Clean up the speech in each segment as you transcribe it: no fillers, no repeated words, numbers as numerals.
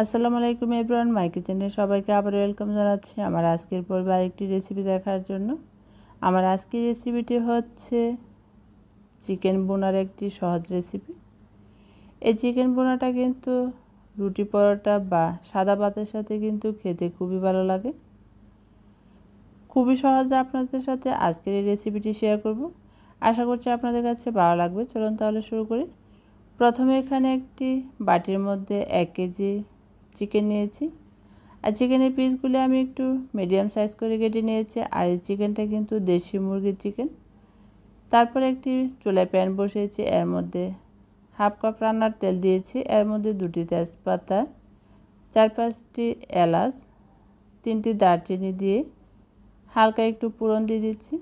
আসসালামু আলাইকুম এভরিওয়ান, মাই কিচেনে সবাইকে আবার ওয়েলকাম জানাচ্ছি আমার আজকের পর্বে আরেকটি রেসিপি দেখার জন্য। আমার আজকের রেসিপিটি হচ্ছে চিকেন বোনার একটি সহজ রেসিপি। এই চিকেন বোনাটা কিন্তু রুটি পরোটা বা সাদা ভাতের সাথে কিন্তু খেতে খুবই ভালো লাগে। খুবই সহজে আপনাদের সাথে আজকের এই রেসিপিটি শেয়ার করব। আশা করছি আপনাদের কাছে ভালো লাগবে। চলুন তাহলে শুরু করি। প্রথমে এখানে একটি বাটির মধ্যে 1 কেজি চিকেন নিয়েছি। আর চিকেনের পিসগুলো আমি একটু মিডিয়াম সাইজ করে কেটে নিয়েছি। আর এই চিকেনটা কিন্তু দেশি মুরগির চিকেন। তারপরে একটি চুলায় প্যান বসিয়েছি, এর মধ্যে 1/2 কাপ রান্নার তেল দিয়েছি। এর মধ্যে 2টি তেজপাতা, 4-5টি এলাচ, 3টি দারচিনি দিয়ে হালকা একটু ফোড়ন দিয়ে দিচ্ছি।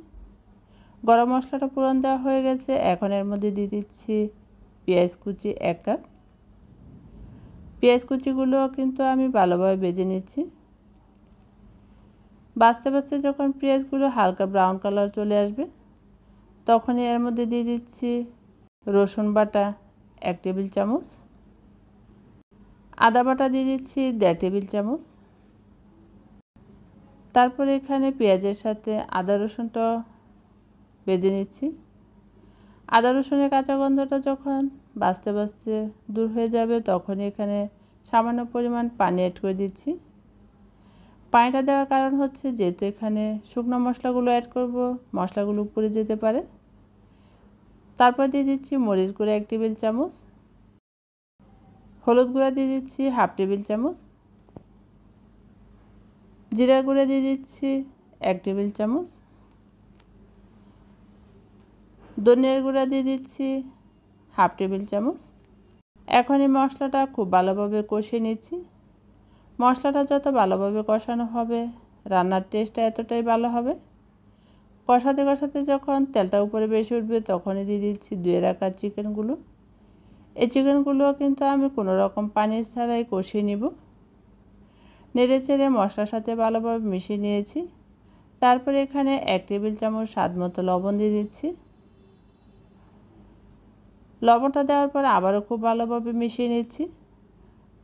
গরম মশলাটা ফোড়ন দেওয়া হয়ে গেছে। এখন এর মধ্যে দিয়ে দিচ্ছি পেঁয়াজ কুচি 1 কাপ। পেঁয়াজ কুচিগুলো কিন্তু আমি ভালোভাবে ভেজে নিচ্ছি। ভাজতে ভাজতে যখন পেঁয়াজগুলো হালকা ব্রাউন কালার চলে আসবে, তখনই এর মধ্যে দিয়ে দিচ্ছি রসুন বাটা 1 টেবিল চামচ, আদা বাটা দিয়ে দিচ্ছি 1.5 টেবিল চামচ। তারপরে এখানে পেঁয়াজের সাথে আদা রসুনটা ভেজে নিচ্ছি। আদা রসুনের কাঁচা গন্ধটা যখন ভাজতে ভাজতে দূর হয়ে যাবে, তখন এখানে সামান্য পরিমাণ পানি অ্যাড করে দিচ্ছি। পানিটা দেওয়ার কারণ হচ্ছে, যেহেতু এখানে শুকনো মশলাগুলো অ্যাড করব, মশলাগুলো পুড়ে যেতে পারে। তারপর দিয়ে দিচ্ছি মরিচ গুঁড়া 1 টেবিল চামচ, হলুদ গুঁড়া দিয়ে দিচ্ছি 1/2 টেবিল চামচ, জিরার গুঁড়া দিয়ে দিচ্ছি 1 টেবিল চামচ, ধনিয়ার গুঁড়া দিয়ে দিচ্ছি 1/2 টেবিল চামচ। এখন এই মশলাটা খুব ভালোভাবে কষিয়ে নিচ্ছি। মশলাটা যত ভালোভাবে কষানো হবে, রান্নার টেস্টটা এতটাই ভালো হবে। কষাতে কষাতে যখন তেলটা উপরে বেশি উঠবে, তখনই দিয়ে দিচ্ছি ধুয়ে রাখা চিকেনগুলো। এই চিকেনগুলো কিন্তু আমি কোনো রকম পানি ছাড়াই কষিয়ে নিব। নেড়ে চেড়ে মশলার সাথে ভালোভাবে মিশিয়ে নিয়েছি। তারপরে এখানে 1 টেবিল চামচ স্বাদ মতো লবণ দিয়ে দিচ্ছি। লবণটা দেওয়ার পর আবারও খুব ভালোভাবে মিশিয়ে নিচ্ছি।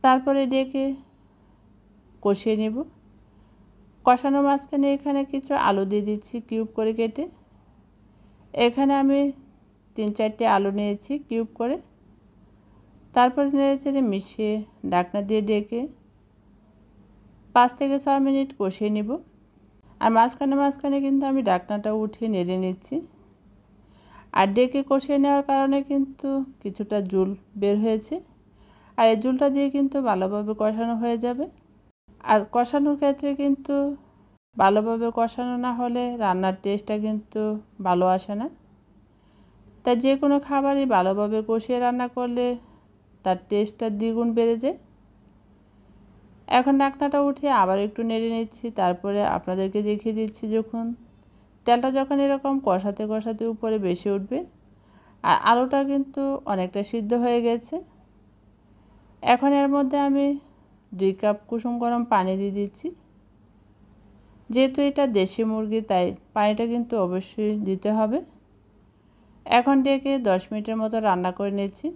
তারপরে ডেকে কষিয়ে নেব। কষানোর মাঝখানে এখানে কিছু আলু দিয়ে দিচ্ছি কিউব করে কেটে। এখানে আমি 3-4টি আলু নিয়েছি কিউব করে। তারপরে নেড়েচেড়ে মিশিয়ে ঢাকনা দিয়ে ডেকে 5 থেকে 6 মিনিট কষিয়ে নিব। আর মাঝখানে কিন্তু আমি ঢাকনাটা উঠিয়ে নেড়ে নিচ্ছি। আর ডেকে কষিয়ে নেওয়ার কারণে কিন্তু কিছুটা জল বের হয়েছে। আর এই জলটা দিয়ে কিন্তু ভালোভাবে কষানো হয়ে যাবে। আর কষানোর ক্ষেত্রে কিন্তু ভালোভাবে কষানো না হলে রান্নার টেস্টটা কিন্তু ভালো আসে না। তাই যে কোনো খাবারই ভালোভাবে কষিয়ে রান্না করলে তার টেস্টটা দ্বিগুণ বেড়ে যায়। এখন ঢাকনাটা উঠিয়ে আবার একটু নেড়ে নিচ্ছি। তারপরে আপনাদেরকে দেখিয়ে দিচ্ছি, তেলটা যখন এরকম কষাতে কষাতে উপরে বেশি উঠবে, আর আলুটা কিন্তু অনেকটা সিদ্ধ হয়ে গেছে। এখন এর মধ্যে আমি 2 কাপ কুসুম গরম পানি দিয়ে দিচ্ছি। যেহেতু এটা দেশি মুরগি, তাই পানিটা কিন্তু অবশ্যই দিতে হবে। এখন ডেকে 10 মিনিটের মতো রান্না করে নিচ্ছি।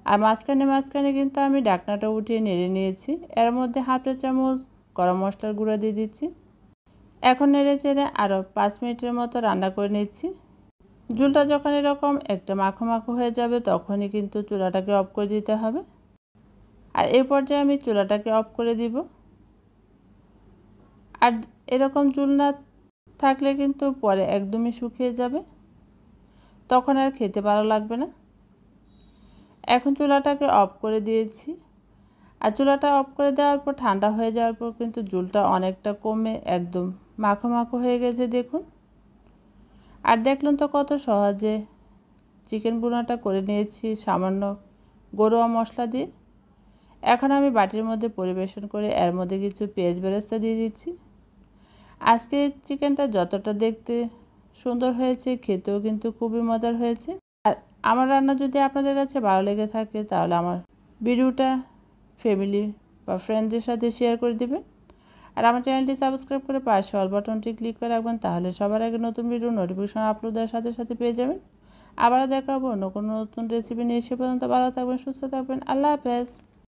আর মাঝখানে কিন্তু আমি ঢাকনাটা উঠিয়ে নেড়ে নিয়েছি। এর মধ্যে 1/2 চা চামচ গরম মশলার গুঁড়া দিয়ে দিচ্ছি। এখন নেড়ে চেড়ে আরও 5 মিনিটের মতো রান্না করে নিচ্ছি। ঝোলটা যখন এরকম একটা মাখো মাখো হয়ে যাবে, তখনই কিন্তু চুলাটাকে অফ করে দিতে হবে। আর এই পর্যায়ে আমি চুলাটাকে অফ করে দিব। আর এরকম ঝোল না থাকলে কিন্তু পরে একদমই শুকিয়ে যাবে, তখন আর খেতে ভালো লাগবে না। এখন চুলাটাকে অফ করে দিয়েছি। আর চুলাটা অফ করে দেওয়ার পর ঠান্ডা হয়ে যাওয়ার পর কিন্তু ঝোলটা অনেকটা কমে একদম মাখো মাখো হয়ে গেছে, দেখুন। আর দেখলেন তো কত সহজে চিকেন ভুনাটা করে নিয়েছি সামান্য ঘরোয়া মশলা দিয়ে। এখন আমি বাটির মধ্যে পরিবেশন করে এর মধ্যে কিছু পেঁয়াজ বেরেস্তা দিয়ে দিচ্ছি। আজকে চিকেনটা যতটা দেখতে সুন্দর হয়েছে, খেতেও কিন্তু খুবই মজার হয়েছে। আর আমার রান্না যদি আপনাদের কাছে ভালো লেগে থাকে, তাহলে আমার ভিডিওটা ফ্যামিলি বা ফ্রেন্ডদের সাথে শেয়ার করে দেবেন। আর আমার চ্যানেলটি সাবস্ক্রাইব করে পাশে অল বাটনটি ক্লিক করে রাখবেন, তাহলে সবার আগে নতুন ভিডিও নোটিফিকেশন আপলোড দেওয়ার সাথে সাথে পেয়ে যাবেন। আবারও দেখাবো অন্য কোনো নতুন রেসিপি নিয়ে। সে পর্যন্ত ভালো থাকবেন, সুস্থ থাকবেন। আল্লাহ হাফেজ।